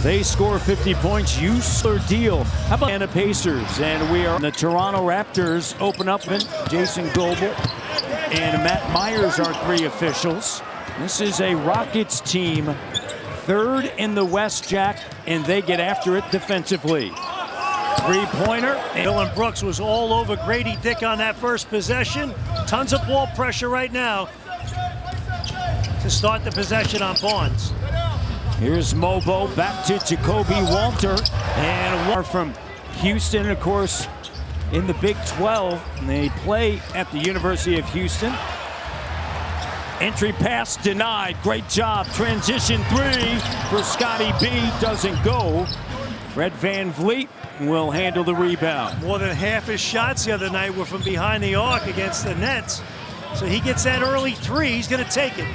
They score 50 points. Use their deal. How about the Pacers? And we are the Toronto Raptors open up. Jason Goebel and Matt Myers are three officials. This is a Rockets team, third in the West, Jack, and they get after it defensively. Three-pointer. Dillon Brooks was all over Grady Dick on that first possession. Tons of ball pressure right now to start the possession on Barnes. Here's Mobo back to Jacoby Walter, and one from Houston, of course, in the Big 12. And they play at the University of Houston. Entry pass denied. Great job. Transition three for Scotty B. Doesn't go. Fred VanVleet will handle the rebound. More than half his shots the other night were from behind the arc against the Nets. So he gets that early three. He's going to take it.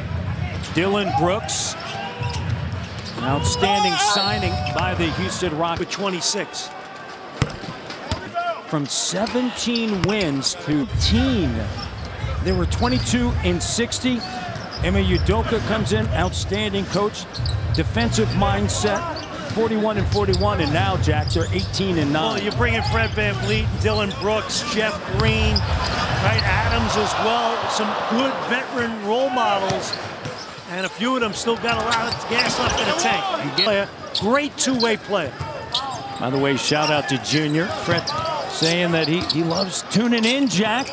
Dillon Brooks. An outstanding signing by the Houston Rockets. With 26. From 17 wins to 18. They were 22 and 60. Ime Udoka comes in, outstanding coach, defensive mindset, 41 and 41, and now, Jack, they're 18 and 9. Well, you bring in Fred VanVleet, Dillon Brooks, Jeff Green, right, Adams as well. Some good veteran role models, and a few of them still got a lot of gas left in the tank. Great two-way player. By the way, shout out to Junior. Fred saying that he loves tuning in, Jack.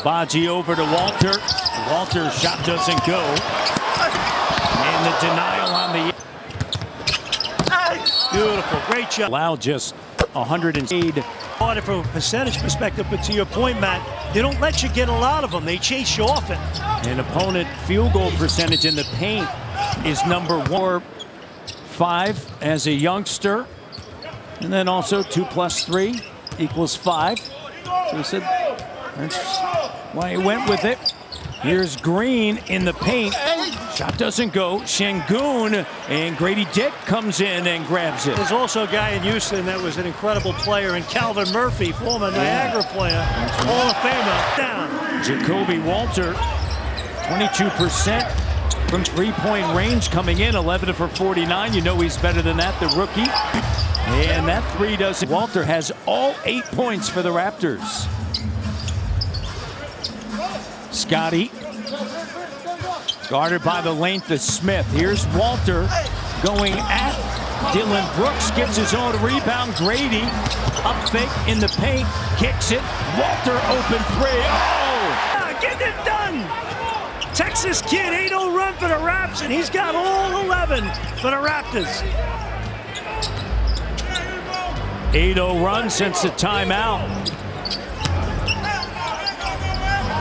Baji over to Walter. Walter's shot doesn't go. And the denial on the... Beautiful, great job. Allowed just 108. From a percentage perspective, but to your point, Matt, they don't let you get a lot of them. They chase you off it. And opponent field goal percentage in the paint is number 5 as a youngster. And then also 2 plus 3 equals 5. So he said that's why he went with it. Here's Green in the paint. Shot doesn't go. Şengün, and Grady Dick comes in and grabs it. There's also a guy in Houston that was an incredible player, and Calvin Murphy, former Niagara player, Hall of Famer, down. Jacoby Walter, 22% from three-point range coming in, 11 for 49. You know he's better than that, the rookie. And that three doesn't. Walter has all 8 points for the Raptors. Scotty, guarded by the length of Smith. Here's Walter going at Dillon Brooks, gets his own rebound. Grady, up fake in the paint, kicks it. Walter open three. Oh! Getting it done! Texas kid, 8-0 run for the Raps, and he's got all 11 for the Raptors. 8-0 run since the timeout.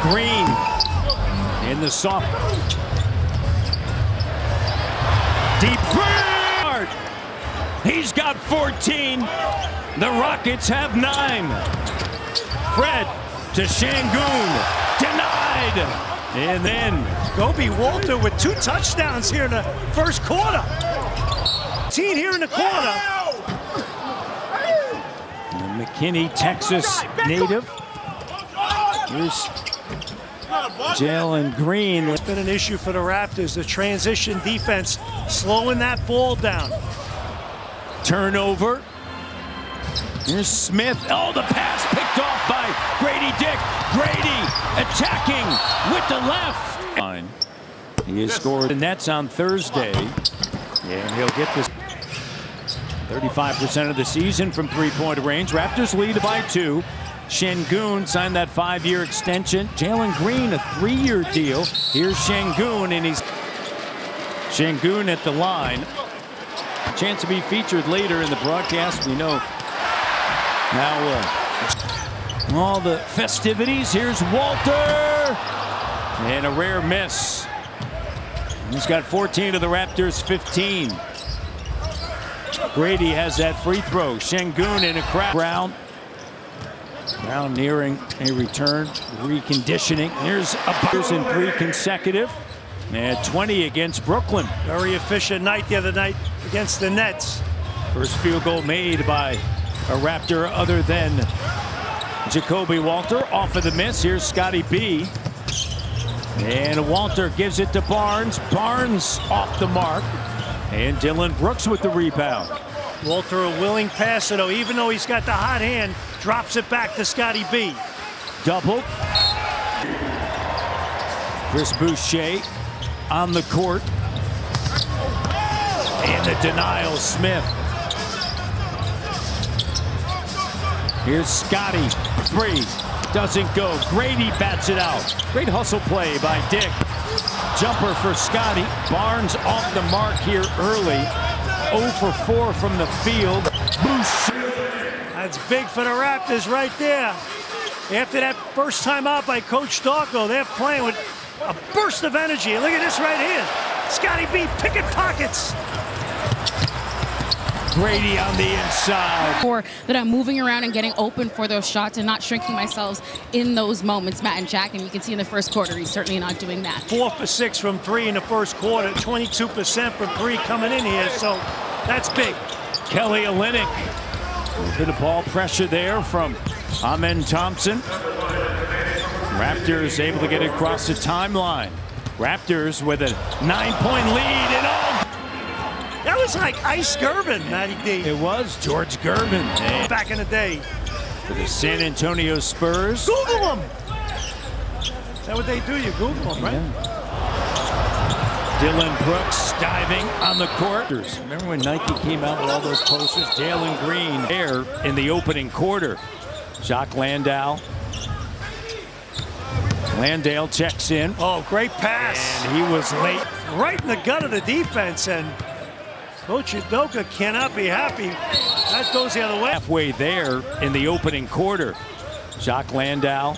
Green in the soft. Deep three. He's got 14. The Rockets have 9. Fred to Şengün. Denied. And then Jacoby Walter with 2 touchdowns here in the first quarter. 18 here in the quarter. McKinney, Texas native. Here's Jalen Green. It's been an issue for the Raptors, the transition defense, slowing that ball down. Turnover. Here's Smith. Oh, the pass picked off by Grady Dick. Grady attacking with the left. He has scored the Nets on Thursday. And he'll get this 35% of the season from three-point range. Raptors lead by 2. Şengün signed that 5-year extension. Jalen Green, a 3-year deal. Here's Şengün, and he's Şengün at the line. Chance to be featured later in the broadcast. We know now all the festivities. Here's Walter, and a rare miss. He's got 14 of the Raptors' 15. Grady has that free throw. Şengün in a crowd. Now nearing a return, reconditioning. Here's a Bucks in 3 consecutive. And 20 against Brooklyn. Very efficient night the other night against the Nets. First field goal made by a Raptor other than Jacoby Walter. Off of the miss. Here's Scotty B. And Walter gives it to Barnes. Barnes off the mark. And Dillon Brooks with the rebound. Walter, a willing passer, though, even though he's got the hot hand, drops it back to Scotty B. Double. Chris Boucher on the court. And the denial, Smith. Here's Scotty. Free. Doesn't go. Grady bats it out. Great hustle play by Dick. Jumper for Scotty. Barnes off the mark here early. 0 for 4 from the field. Boucher. That's big for the Raptors right there. After that first time out by Coach Darko, they're playing with a burst of energy. Look at this right here. Scotty B picking pockets. Grady on the inside. For that I'm moving around and getting open for those shots and not shrinking myself in those moments, Matt and Jack. And you can see in the first quarter, he's certainly not doing that. 4 for 6 from 3 in the first quarter. 22% from 3 coming in here. So that's big. Kelly Olynyk. A little bit of ball pressure there from Amen Thompson. Raptors able to get it across the timeline. Raptors with a 9-point lead and all. That was like Ice Gervin, Matty D. It was George Gervin. Back in the day. For the San Antonio Spurs. Google them. Is that what they do? You Google them, right? Yeah. Dillon Brooks diving on the court. Remember when Nike came out with all those posters? Jalen Green there in the opening quarter. Jacques Landale. Landale checks in. Oh, great pass. And he was late. Right in the gut of the defense, and Coach Udoka cannot be happy. That goes the other way. Halfway there in the opening quarter. Jacques Landale.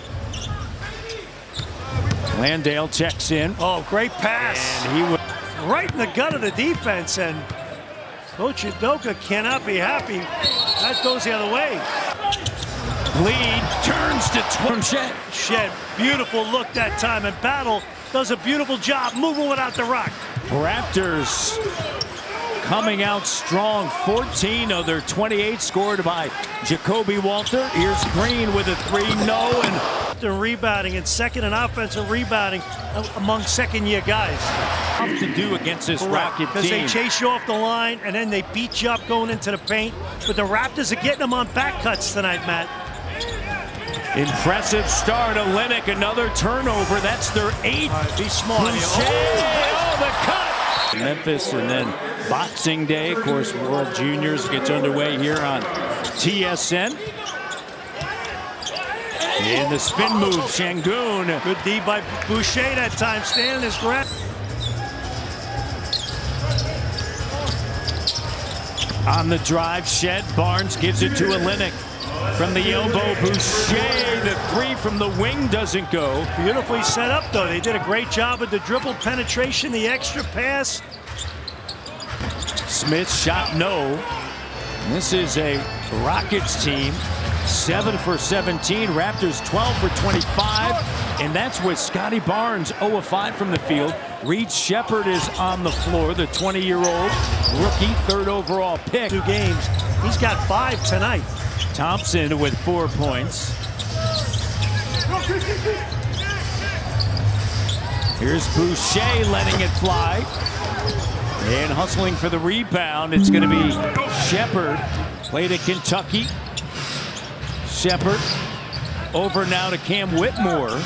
Landale checks in. Oh, great pass. And he was right in the gut of the defense, and Coach Udoka cannot be happy. That goes the other way. Lead turns to Shed. Shed, beautiful look that time, and Battle does a beautiful job moving without the rock. Raptors coming out strong. 14 of their 28 scored by Jacoby Walter. Here's Green with a 3. No, and they're rebounding and second in offensive rebounding among second-year guys. Tough to do against this Rocket team. Because they chase you off the line and then they beat you up going into the paint. But the Raptors are getting them on back cuts tonight, Matt. Impressive start. Olynyk, another turnover. That's their 8th. All right, be smart. Oh, the cut. Memphis, and then Boxing Day. Of course, World Juniors gets underway here on TSN. And the spin move, Şengün. Good D by Boucher that time, standing his ground. On the drive, Shed. Barnes gives it to Olynyk. From the elbow, Boucher, the 3 from the wing doesn't go. Beautifully set up, though. They did a great job with the dribble penetration, the extra pass. Smith shot no. This is a Rockets team. 7 for 17. Raptors 12 for 25. And that's with Scotty Barnes 0 of 5 from the field. Reed Shepherd is on the floor, the 20-year-old rookie, 3rd overall pick. 2 games. He's got 5 tonight. Thompson with 4 points. Here's Boucher letting it fly. And hustling for the rebound. It's going to be Shepherd. Played at Kentucky. Shepherd over now to Cam Whitmore.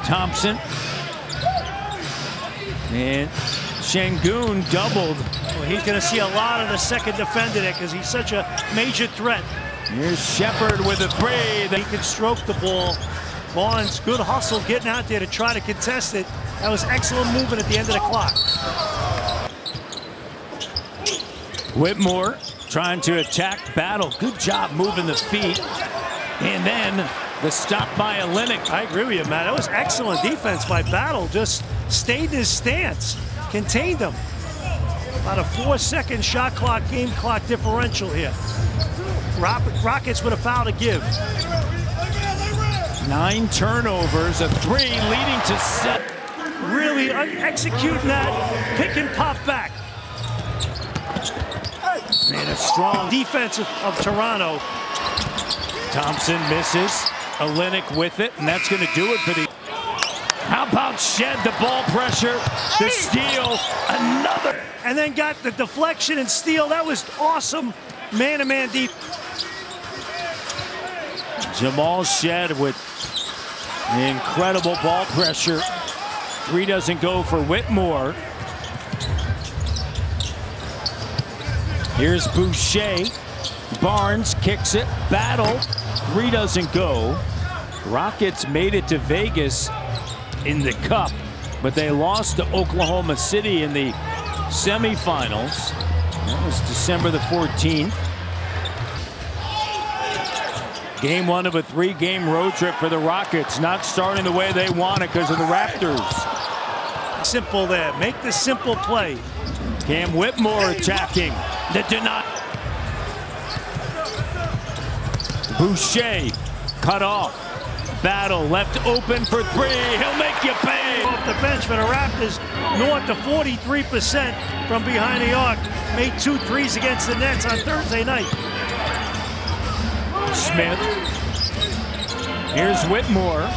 Thompson. And Şengün doubled. Well, he's going to see a lot of the second defender there because he's such a major threat. Here's Shepherd with a 3. He can stroke the ball. Barnes, good hustle getting out there to try to contest it. That was excellent movement at the end of the clock. Whitmore trying to attack Battle. Good job moving the feet. And then the stop by Olynyk. I agree with you, Matt. That was excellent defense by Battle. Just stayed in his stance. Contained him. About a 4-second shot clock, game clock differential here. Rockets with a foul to give. 9 turnovers, a 3 leading to 7. Really executing that pick and pop back. And a strong defense of Toronto. Thompson misses. Olynyk with it, and that's going to do it for the about Shed? The ball pressure, the steal, another. And then got the deflection and steal. That was awesome. Man-to-man deep. Jamal Shed with incredible ball pressure. Three doesn't go for Whitmore. Here's Boucher. Barnes kicks it. Battle. Three doesn't go. Rockets made it to Vegas in the Cup, but they lost to Oklahoma City in the semifinals. That was December the 14th. Game one of a three-game road trip for the Rockets, not starting the way they want it because of the Raptors. Simple there. Make the simple play. Cam Whitmore attacking. That did not. Boucher cut off. Battle left open for three. He'll make you pay. Off the bench for the Raptors, north to 43% from behind the arc. Made 2 threes against the Nets on Thursday night. Smith. Here's Whitmore.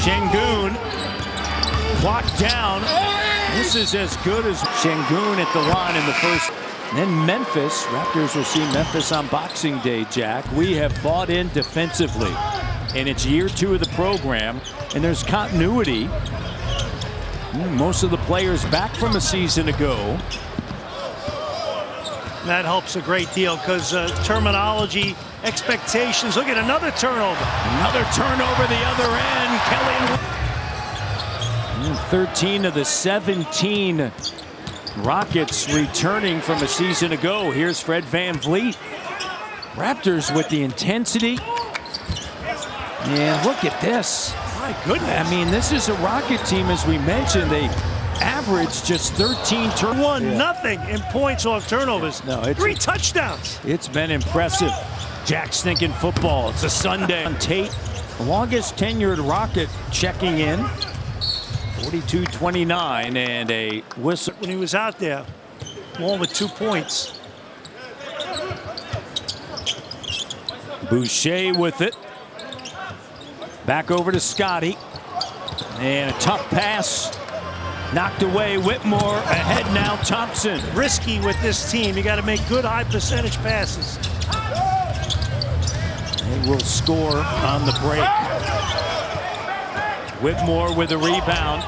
Şengün. Clock down. This is as good as Şengün at the line in the first. And then Memphis. Raptors will see Memphis on Boxing Day, Jack. We have bought in defensively. And it's year 2 of the program. And there's continuity. Most of the players back from a season ago. That helps a great deal because terminology, expectations. Look at another turnover. Another turnover the other end. Kelly. 13 of the 17 Rockets returning from a season ago. Here's Fred VanVleet. Raptors with the intensity. And look at this. My goodness. I mean, this is a Rocket team, as we mentioned. They averaged just 13 turnovers. 1-0 in points off turnovers. No, it's 3 touchdowns. It's been impressive. Jack's thinking football. It's a Sunday. Tate, the longest tenured Rocket, checking in. 42-29 and a whistle. When he was out there, along with 2 points. Boucher with it. Back over to Scotty. And a tough pass. Knocked away. Whitmore ahead now. Thompson. Risky with this team. You got to make good high percentage passes. They will score on the break. Whitmore with a rebound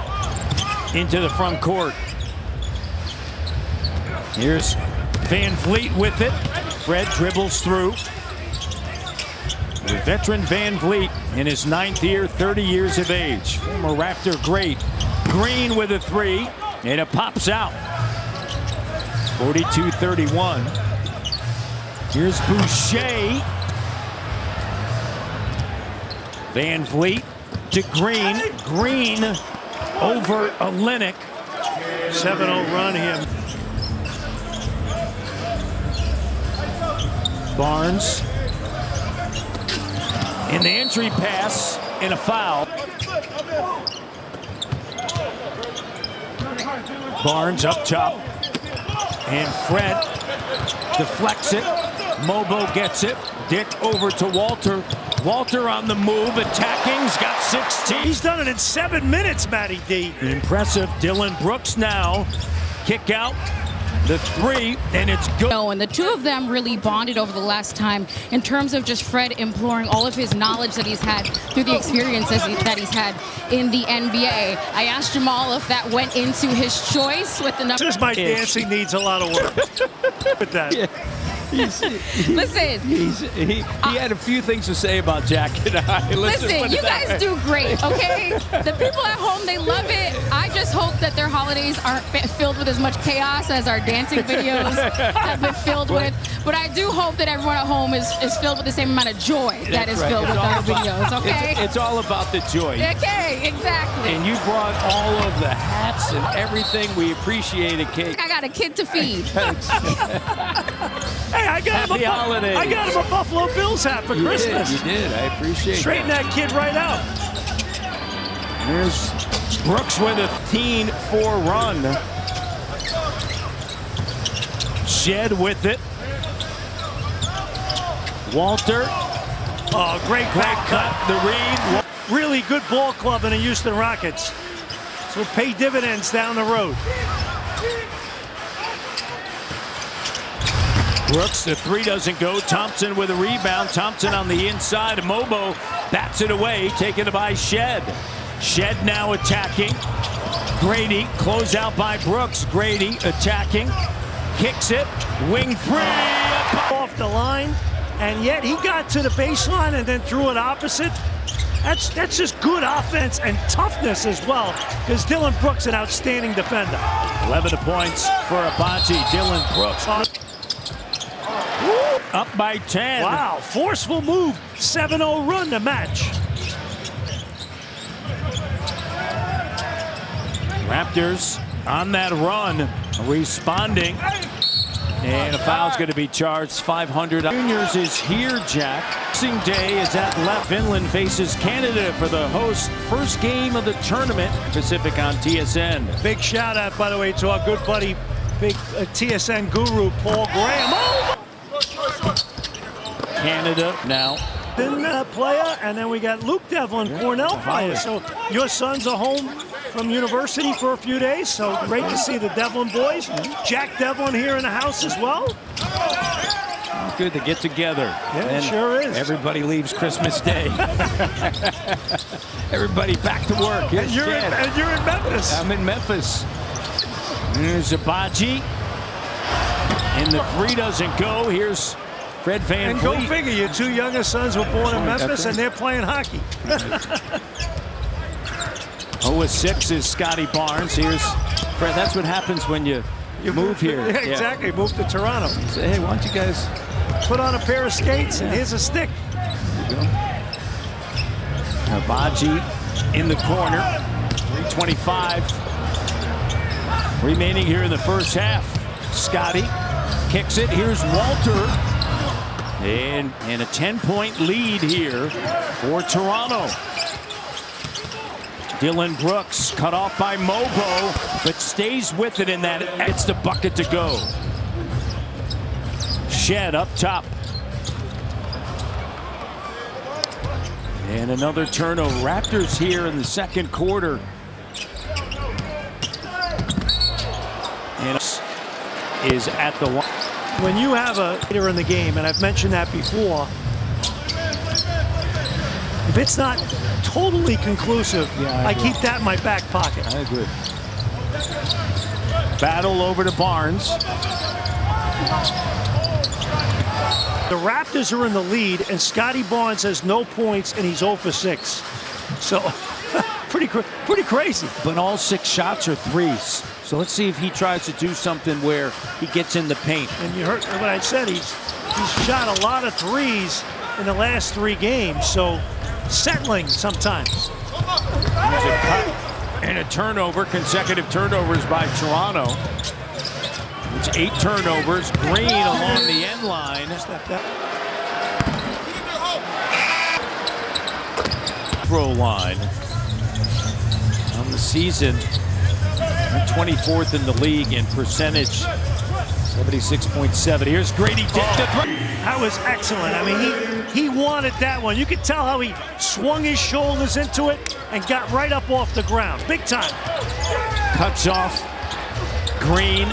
into the front court. Here's VanVleet with it. Fred dribbles through. The veteran VanVleet in his 9th year, 30 years of age. Former Raptor great. Green with a 3, and it pops out. 42-31. Here's Boucher. VanVleet to Green. Green over Olynyk. 7-0 run here. Barnes. In the entry pass, and a foul. Barnes up top. And Fred deflects it. Mobo gets it. Dick over to Walter. Walter on the move, attacking. He's got 16. He's done it in 7 minutes, Matty D. Impressive. Dylan Brooks now. Kick out. The 3, and it's good. And the two of them really bonded over the last time in terms of just Fred imploring all of his knowledge that he's had through the experiences that he's had in the NBA. I asked Jamal if that went into his choice with the number. Just my dancing needs a lot of work. With that. Yeah. Listen. He had a few things to say about Jack and I. Listen, you guys do great, okay? The people at home, they love it. I just hope that their holidays aren't filled with as much chaos as our dancing videos have been filled with. But I do hope that everyone at home is filled with the same amount of joy that is filled with our videos, okay? It's all about the joy. Okay, exactly. And you brought all of the hats and everything. We appreciate it, Kate. I got a kid to feed. Hey, I got Happy holidays. I got him a Buffalo Bills hat for Christmas. You did. I appreciate it. Straighten that kid right out. Here's Brooks with a 13-4 run. Shed with it. Walter Oh, great back cut. The read. Really good ball club in the Houston Rockets. So will pay dividends down the road. Brooks, the three doesn't go. Thompson with a rebound. Thompson on the inside. Mobo bats it away, taken by Shed. Shed now attacking. Grady, close out by Brooks. Grady attacking. Kicks it. Wing three. Off the line, and yet he got to the baseline and then threw it opposite. That's just good offense and toughness as well, because Dylan Brooks an outstanding defender. 11 points for Abaji. Dylan Brooks up by 10. Wow, forceful move. 7-0 run to match. Raptors on that run, responding. And a foul's going to be charged. 500. Juniors is here, Jack. Boxing Day is at left. Finland faces Canada for the host. First game of the tournament. Pacific on TSN. Big shout out, by the way, to our good buddy, big TSN guru, Paul Graham. Oh! Canada now. Player, and then we got Luke Devlin, Cornell player. So your sons are home from university for a few days, so great to see the Devlin boys. Jack Devlin here in the house as well. Good to get together. Yeah, it sure is. Everybody leaves Christmas Day. Everybody back to work. And you're in Memphis. I'm in Memphis. Here's Abaji. And the three doesn't go. Here's Fred Van And Vliet. go figure, your two youngest sons were born in Memphis and they're playing hockey. 0-6 is Scotty Barnes. Here's Fred. That's what happens when you move here. Yeah, exactly. Move to Toronto. Say, hey, why don't you guys put on a pair of skates and here's a stick. Abaji in the corner. 3:25 remaining here in the first half. Scotty kicks it. Here's Walter. And a 10-point lead here for Toronto. Dylan Brooks cut off by Mobo, but stays with it in that it's the bucket to go. Shed up top. And another turnover. Raptors here in the second quarter. And is at the line. When you have a hitter in the game, and I've mentioned that before, if it's not totally conclusive, I keep that in my back pocket. I agree. Battle over to Barnes. The Raptors are in the lead, and Scotty Barnes has no points, and he's 0 for 6. So, pretty crazy. But all 6 shots are threes. So let's see if he tries to do something where he gets in the paint. And you heard what I said. He's shot a lot of threes in the last 3 games. So settling sometimes. There's a cut and a turnover. Consecutive turnovers by Toronto. It's 8 turnovers. Green along the end line. Pro line on the season. 24th in the league in percentage, 76.7. Here's Grady. That was excellent. I mean, he wanted that one. You could tell how he swung his shoulders into it and got right up off the ground. Big time. Cuts off. Green.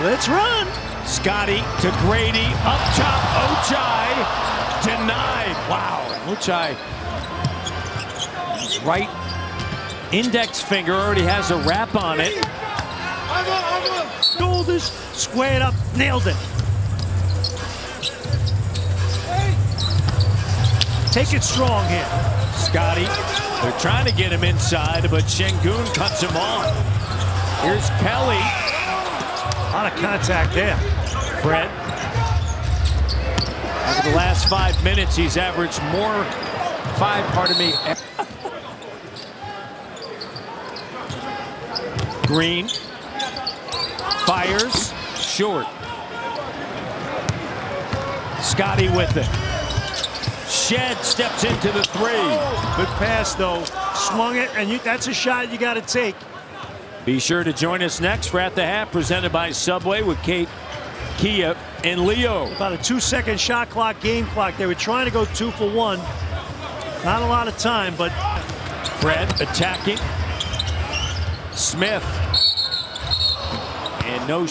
Let's run. Scotty to Grady. Up top. Ochai. Denied. Wow. Ochai. Right index finger already has a wrap on it. Shoulders squared up, nailed it. Take it strong here. Scotty, they're trying to get him inside, but Şengün cuts him off. Here's Kelly. A lot of contact there. Fred. Over the last 5 minutes, he's averaged more. Green fires short. Scotty with it. Shed steps into the 3. Good pass though. Swung it, and that's a shot you got to take. Be sure to join us next for At the Half, presented by Subway with Kia and Leo. About a 2-second shot clock, game clock. They were trying to go 2 for 1. Not a lot of time, but Fred attacking. Smith. And no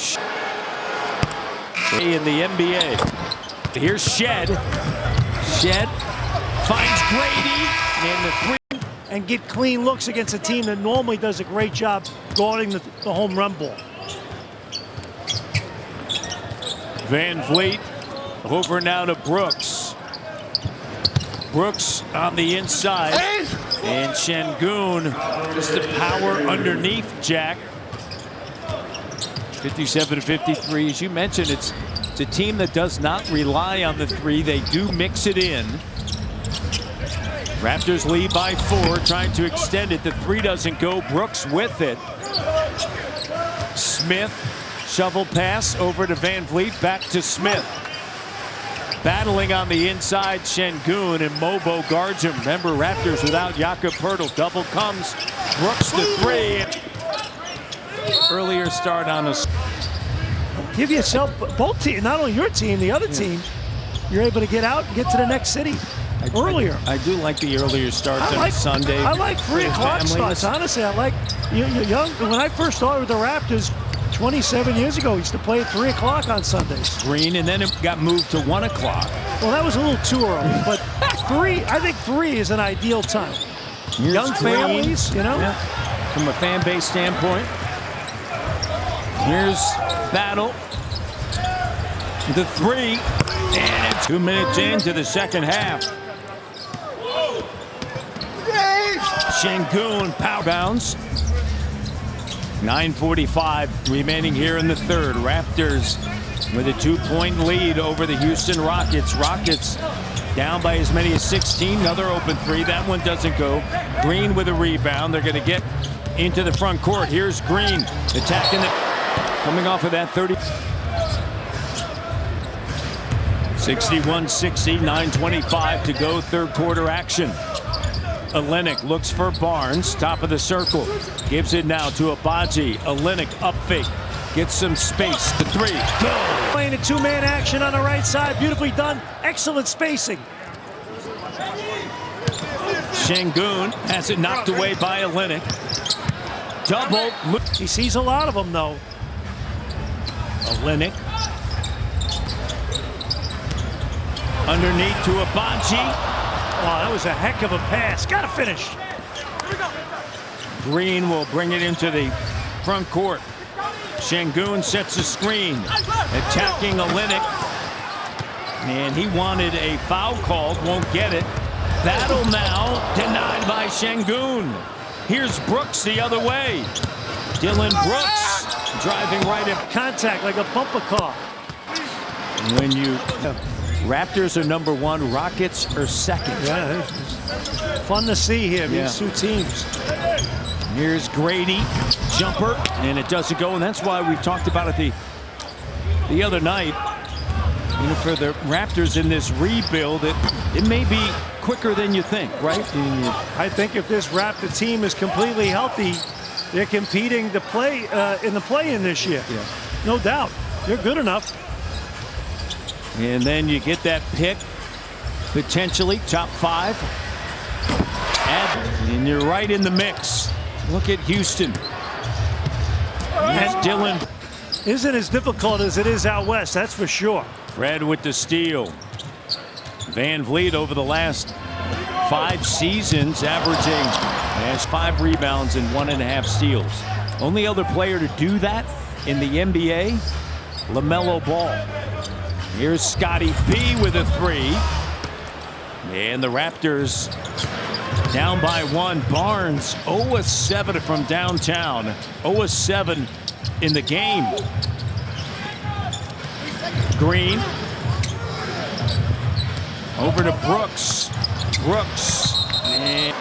in the NBA. Here's Shed. Shed finds Grady and the 3. And get clean looks against a team that normally does a great job guarding the home run ball. Van Vliet over now to Brooks. Brooks on the inside. And Şengün just the power underneath Jack. 57-53. As you mentioned, it's a team that does not rely on the 3. They do mix it in. Raptors lead by 4, trying to extend it. The 3 doesn't go. Brooks with it. Smith, shovel pass over to Van Vliet, back to Smith. Battling on the inside, Şengün, and Mobo guards him. Remember, Raptors without Jakob Poeltl. Double comes. Brooks the 3. Earlier start on a... Give yourself, both teams, not only your team, the other team, you're able to get out and get to the next city earlier. I do like the earlier starts on Sunday. I like 3 o'clock starts, honestly. I like, you're young. When I first started with the Raptors 27 years ago, we used to play at 3 o'clock on Sundays. Green, and then it got moved to 1 o'clock. Well, that was a little too early, but 3, I think 3 is an ideal time. Here's young Green, families, you know? Yeah, from a fan base standpoint. Here's Battle. The 3, and 2 minutes into the second half. Şengün power bounds. 9:45 remaining here in the third. Raptors with a 2-point lead over the Houston Rockets. Rockets down by as many as 16. Another open 3. That one doesn't go. Green with a rebound. They're going to get into the front court. Here's Green attacking the... Coming off of that 30. 61-60, 9:25 to go, third quarter action. Olynyk looks for Barnes, top of the circle. Gives it now to Agbaji. Olynyk up fake. Gets some space. The 3. Go! Playing a 2-man action on the right side. Beautifully done. Excellent spacing. Şengün has it knocked away by Olynyk. Double. He sees a lot of them, though. Olynyk. Underneath to Agbaji. Oh, that was a heck of a pass. Got to finish. Green will bring it into the front court. Şengün sets a screen. Attacking Olynyk. And he wanted a foul called. Won't get it. Battle now. Denied by Şengün. Here's Brooks the other way. Dylan Brooks driving right at contact like a bumper car. When you... Raptors are number 1, Rockets are 2nd. Yeah, it's fun to see here, these 2 teams. Here's Grady, jumper, and it doesn't go, and that's why we talked about it the other night. You know, for the Raptors in this rebuild, it may be quicker than you think, right? I think if this Raptor team is completely healthy, they're competing to play in the play-in this year. Yeah. No doubt. They're good enough. And then you get that pick, potentially top 5. And you're right in the mix. Look at Houston. Here's Dylan. Isn't as difficult as it is out west, that's for sure. Fred with the steal. Van Vliet over the last 5 seasons averaging has 5 rebounds and 1.5 steals. Only other player to do that in the NBA, LaMelo Ball. Here's Scotty B with a 3. And the Raptors down by 1. Barnes 0-7 from downtown. 0-7 in the game. Green. Over to Brooks. Brooks. And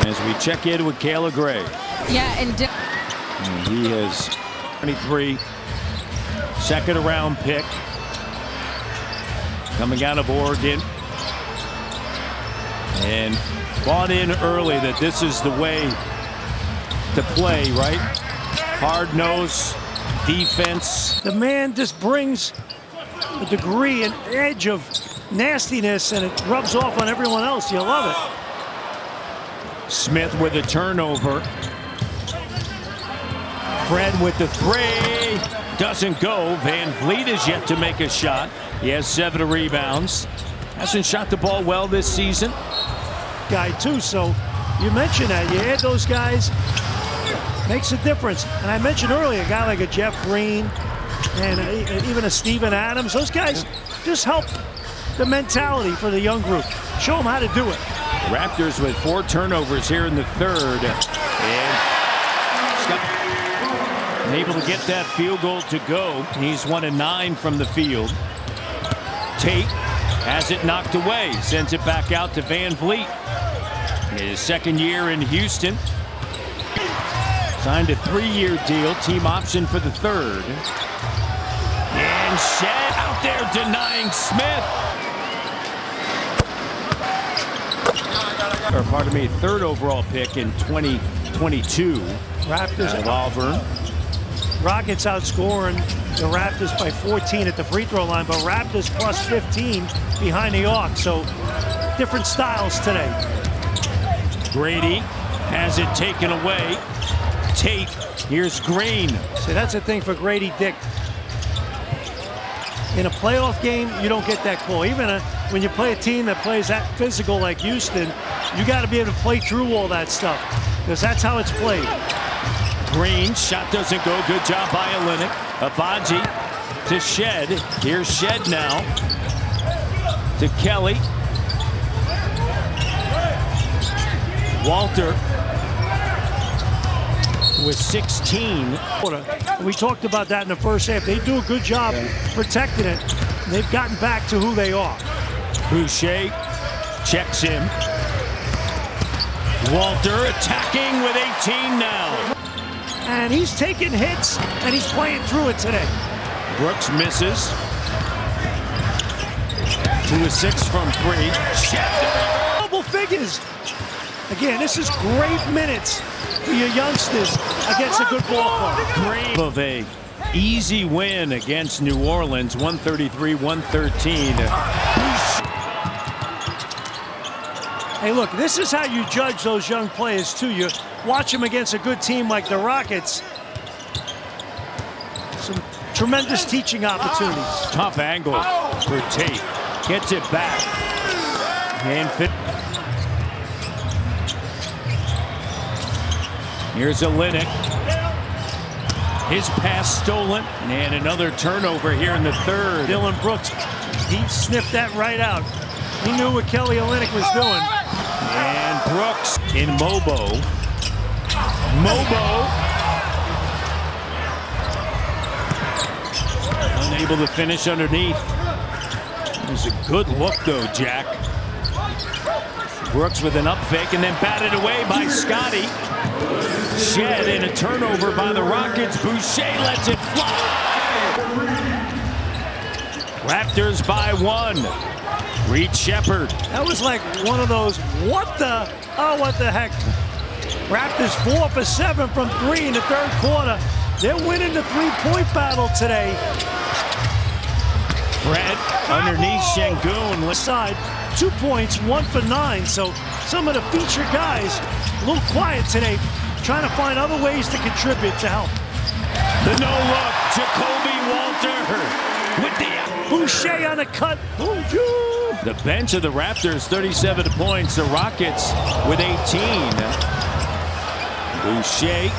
as we check in with Kayla Gray. Yeah, and he has 23. Second round pick. Coming out of Oregon. And bought in early that this is the way to play, right? Hard nose, defense. The man just brings a degree, an edge of nastiness, and it rubs off on everyone else. You love it. Smith with a turnover. Fred with the three. Doesn't go. Van Vliet is yet to make a shot. He has 7 rebounds. Hasn't shot the ball well this season. Guy too, so you mentioned that. You add those guys, makes a difference. And I mentioned earlier, a guy like a Jeff Green and even a Steven Adams, those guys just help the mentality for the young group. Show them how to do it. Raptors with 4 turnovers here in the third. And able to get that field goal to go. He's 1 of 9 from the field. Tate has it knocked away, sends it back out to Van Vliet. His second year in Houston. Signed a 3-year deal, team option for the third. And Shed out there denying Smith. Or pardon me, 3rd overall pick in 2022. Raptors out of Auburn. Rockets outscoring the Raptors by 14 at the free throw line, but Raptors plus 15 behind the arc. So different styles today. Grady has it taken away. Tate, here's Green. See, that's the thing for Grady Dick. In a playoff game, you don't get that call. Even when you play a team that plays that physical like Houston, you got to be able to play through all that stuff because that's how it's played. Green, shot doesn't go. Good job by Olynyk. Abaji to Shed. Here's Shed now. To Kelly. Walter with 16. We talked about that in the first half. They do a good job protecting it. They've gotten back to who they are. Boucher checks him. Walter attacking with 18 now. And he's taking hits, and he's playing through it today. Brooks misses. 2 of 6 from 3. Double figures. Again, this is great minutes for your youngsters against a good ball club. Great of a easy win against New Orleans, 133-113. Hey, look, this is how you judge those young players, too. You watch them against a good team like the Rockets. Some tremendous teaching opportunities. Tough angle for Tate. Gets it back. And here's Olynyk. His pass stolen. And another turnover here in the third. Dylan Brooks, he sniffed that right out. He knew what Kelly Olynyk was doing. And Brooks in Mobo. Unable to finish underneath. It was a good look though, Jack. Brooks with an up fake and then batted away by Scotty. Shed in a turnover by the Rockets. Boucher lets it fly. Raptors by 1. Reed Shepherd. That was like one of those, what the heck. Raptors 4 for 7 from 3 in the third quarter. They're winning the 3-point battle today. Fred underneath Şengün. Left side, 2 points, 1 for 9. So some of the featured guys a little quiet today, trying to find other ways to contribute to help. The no-look, Jacoby Walter with the Boucher on a cut. The bench of the Raptors, 37 points. The Rockets with 18. Boucher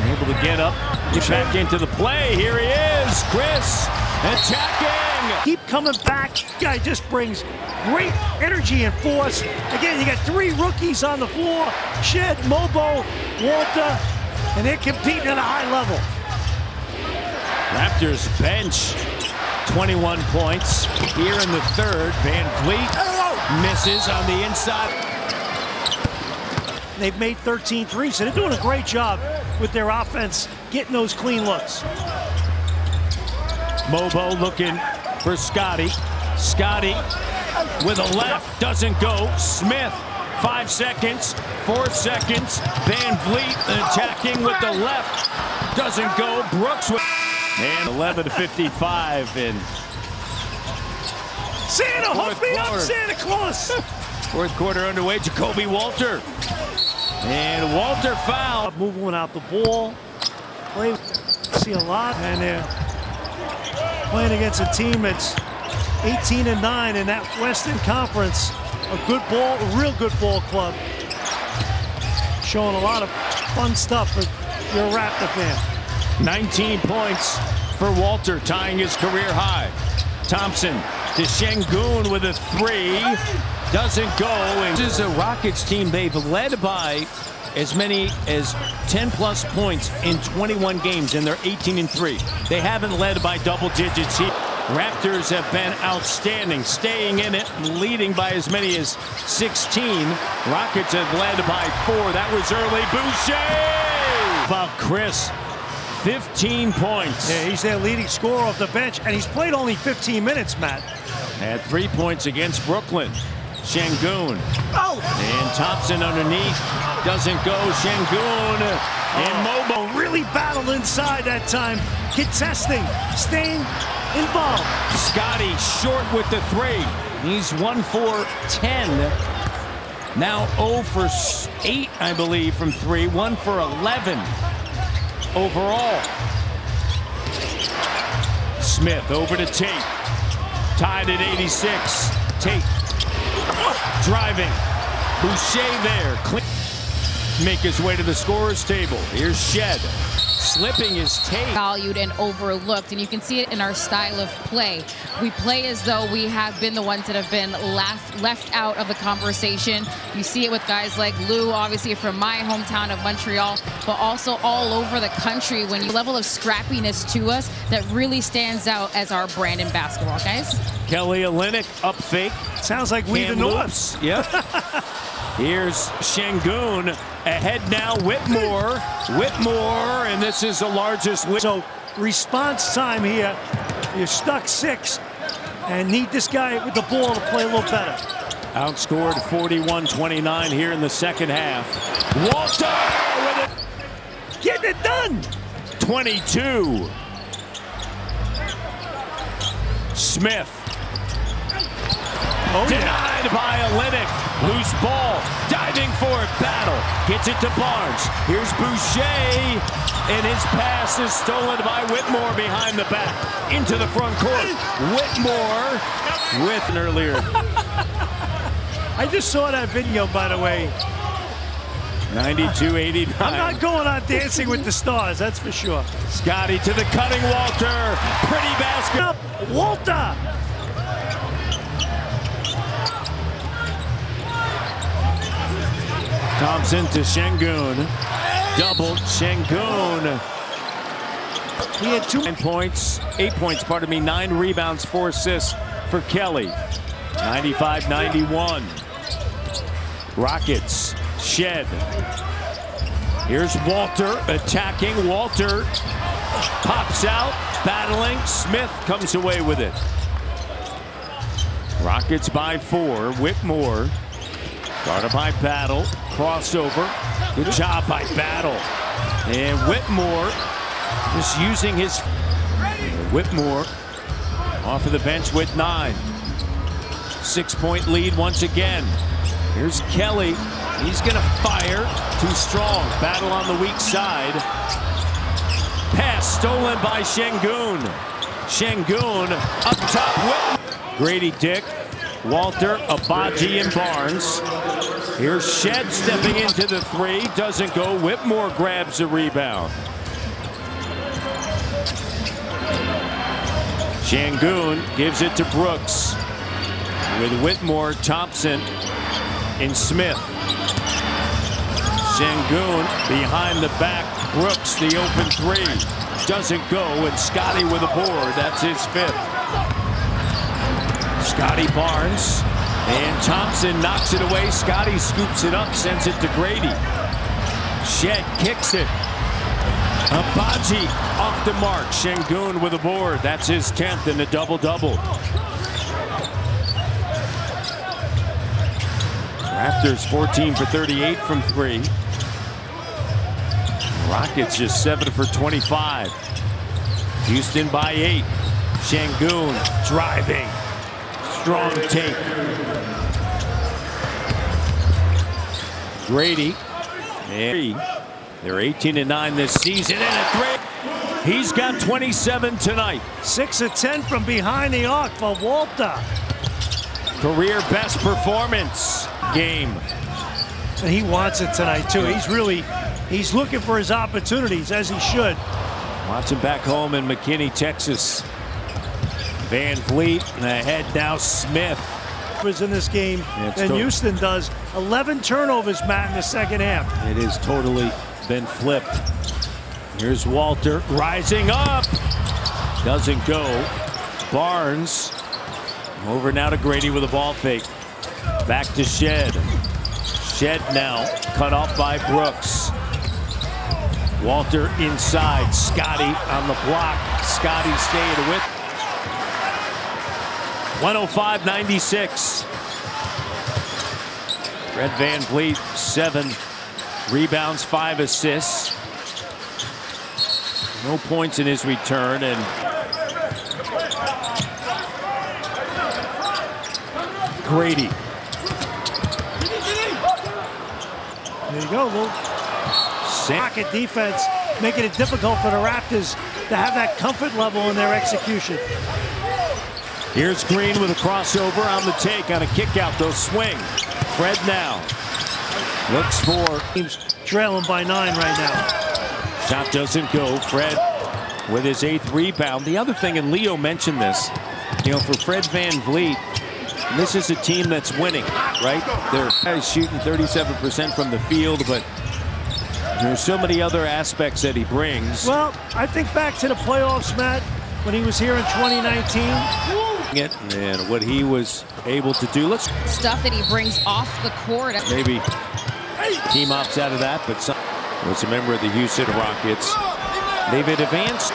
able to get up, get back into the play. Here he is, Chris attacking. Keep coming back. Guy just brings great energy and force. Again, you got 3 rookies on the floor. Shed, Mobo, Walter, and they're competing at a high level. Raptors bench, 21 points here in the third. Van Vliet misses on the inside. They've made 13 threes, so they're doing a great job with their offense, getting those clean looks. Mobo looking for Scotty. Scotty with a left, doesn't go. Smith, 5 seconds, 4 seconds. Van Vliet attacking with the left, doesn't go. Brooks with, and 11-55, and Santa, hook me up, Santa Claus. Fourth quarter underway. Jacoby Walter. And Walter foul. Moving out the ball. Play. See a lot. And they're playing against a team that's 18-9 in that Western Conference. A good ball, a real good ball club. Showing a lot of fun stuff if you're a Raptor fan. 19 points for Walter, tying his career high. Thompson to Şengün with a three. Doesn't go. And this is a Rockets team they've led by as many as 10-plus points in 21 games, and they're 18-3. They haven't led by double digits here. Raptors have been outstanding, staying in it, leading by as many as 16. Rockets have led by 4. That was early. Boucher! About Chris, 15 points. Yeah, he's their leading scorer off the bench, and he's played only 15 minutes, Matt. Had 3 points against Brooklyn. Şengün. Oh! And Thompson underneath. Doesn't go. Şengün immobile. Really battled inside that time. Contesting. Staying involved. Scotty short with the three. He's 1 for 10. Now 0 for 8, I believe, from 3. 1 for 11 overall. Smith over to Tate. Tied at 86. Tate driving. Boucher there. Make his way to the scorer's table. Here's Shed. Slipping his tape. Valued and overlooked, and you can see it in our style of play. We play as though we have been the ones that have been left out of the conversation. You see it with guys like Lou, obviously from my hometown of Montreal, but also all over the country when you level of scrappiness to us that really stands out as our brand in basketball, guys. Kelly Olynyk up fake. Sounds like we the Norths. Yep. Here's Şengün ahead now. Whitmore, and this is the largest. So response time here. You're stuck 6 and need this guy with the ball to play a little better. Outscored 41-29 here in the second half. Walter with it. Getting it done. 22. Smith. Oh, denied by Olynyk. Loose ball. Diving for it. Battle. Gets it to Barnes. Here's Boucher. And his pass is stolen by Whitmore behind the back. Into the front court. Whitmore with an earlier. I just saw that video, by the way. 92-89. I'm not going on Dancing with the Stars, that's for sure. Scotty to the cutting Walter. Pretty basket. Up, Walter. Thompson to Şengün. Double Şengün. He had 8 points, 9 rebounds, 4 assists for Kelly. 95-91. Rockets. Shed. Here's Walter attacking. Walter pops out, battling. Smith comes away with it. Rockets by 4. Whitmore. Guarded by Battle. Crossover. Good job by Battle. And Whitmore just using his. Whitmore off of the bench with 9. 6-point lead once again. Here's Kelly. He's going to fire. Too strong. Battle on the weak side. Pass stolen by Şengün. Şengün up top. Whitmore. Grady Dick. Walter, Abaji, and Barnes. Here's Shed stepping into the 3. Doesn't go. Whitmore grabs the rebound. Şengün gives it to Brooks. With Whitmore, Thompson, and Smith. Şengün behind the back. Brooks, the open 3. Doesn't go. And Scotty with a board. That's his 5th. Scotty Barnes. And Thompson knocks it away. Scotty scoops it up, sends it to Grady. Shed kicks it. Abaji off the mark. Şengün with a board. That's his 10th in the double-double. Raptors 14 for 38 from 3. Rockets just 7 for 25. Houston by 8. Şengün driving. strong take. Grady. They're 18-9 this season, and a three. He's got 27 tonight. 6 of 10 from behind the arc for Walter. Career best performance game. And he wants it tonight, too. He's looking for his opportunities, as he should. Watching back home in McKinney, Texas. Van Vliet, and ahead now Smith. Was in this game than Houston does. 11 turnovers, Matt, in the second half. It has totally been flipped. Here's Walter rising up. Doesn't go. Barnes over now to Grady with a ball fake. Back to Shed. Shed now cut off by Brooks. Walter inside. Scotty on the block. Scotty staying with. 105-96. Fred Van Vliet, 7 rebounds, 5 assists. No points in his return, and Grady. There you go. Pocket defense, making it difficult for the Raptors to have that comfort level in their execution. Here's Green with a crossover on the take on a kick out. They'll swing. Fred now looks for. Team's trailing by 9 right now. Shot doesn't go. Fred with his 8th rebound. The other thing, and Leo mentioned this, you know, for Fred Van Vliet, this is a team that's winning, right? They're shooting 37% from the field, but there's so many other aspects that he brings. Well, I think back to the playoffs, Matt, when he was here in 2019. And what he was able to do. Stuff that he brings off the court. Maybe team opts out of that, but was a member of the Houston Rockets. They've advanced.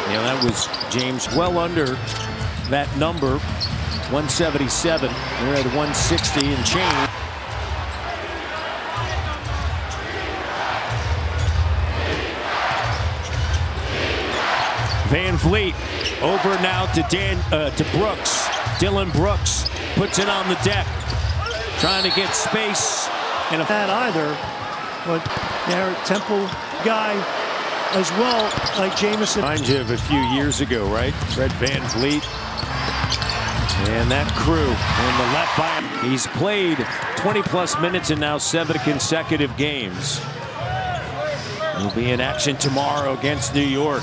You know, that was James well under that number, 177. They're at 160 and change. Van Vliet over now to Brooks. Dylan Brooks puts it on the deck, trying to get space. And if that either, but their Temple guy as well, like Jamison. Reminds you of a few years ago, right? Fred Van Vliet and that crew on the left by him. He's played 20+ minutes in now 7 consecutive games. He'll be in action tomorrow against New York.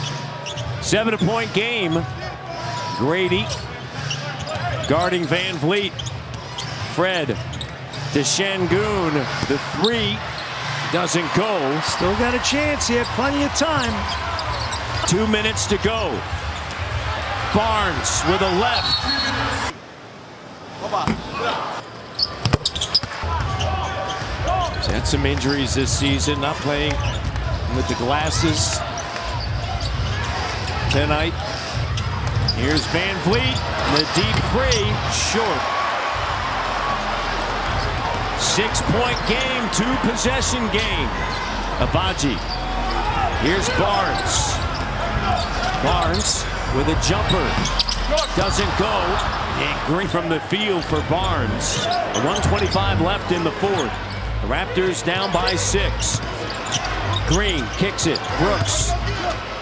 7-point game. Grady guarding Van Vliet. Fred to Şengün. The 3 doesn't go. Still got a chance here. Plenty of time. 2 minutes to go. Barnes with a left. He's had some injuries this season. Not playing with the glasses tonight. Here's Van Vliet, the deep 3, short. 6-point game, 2-possession game. Abaji. Here's Barnes. Barnes with a jumper. Doesn't go. And Green from the field for Barnes. 1:25 left in the 4th. The Raptors down by 6. Green kicks it. Brooks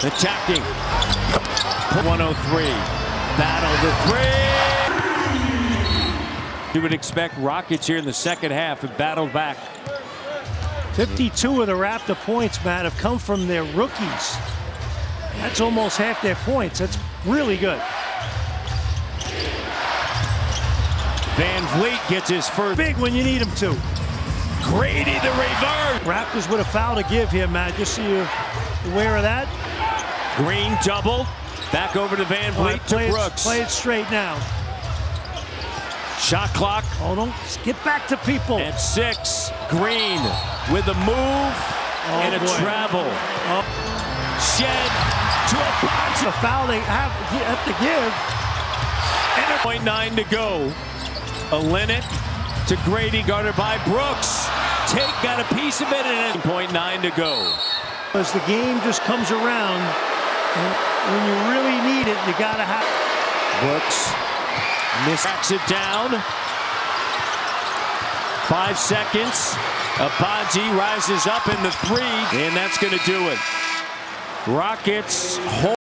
attacking. 103. Battle the 3. You would expect Rockets here in the second half have battled back. 52 of the Raptor points, Matt, have come from their rookies. That's almost half their points. That's really good. Van Vliet gets his first. Big when you need him to. Grady the reverse. Raptors with a foul to give here, Matt. Just so you're aware of that. Green double. Back over to Van Vliet to Brooks. Play it straight now. Shot clock. Hold on. Get back to people. At 6. Green with a move and a travel. Shed to a box. The foul they have to give. And 0.9 to go. Olenek to Grady, guarded by Brooks. Tate got a piece of it and 0.9 to go. As the game just comes around, and when you really need it, you got to have. Brooks Tracks it down. 5 seconds. Abaji rises up in the 3, and that's going to do it. Rockets hold.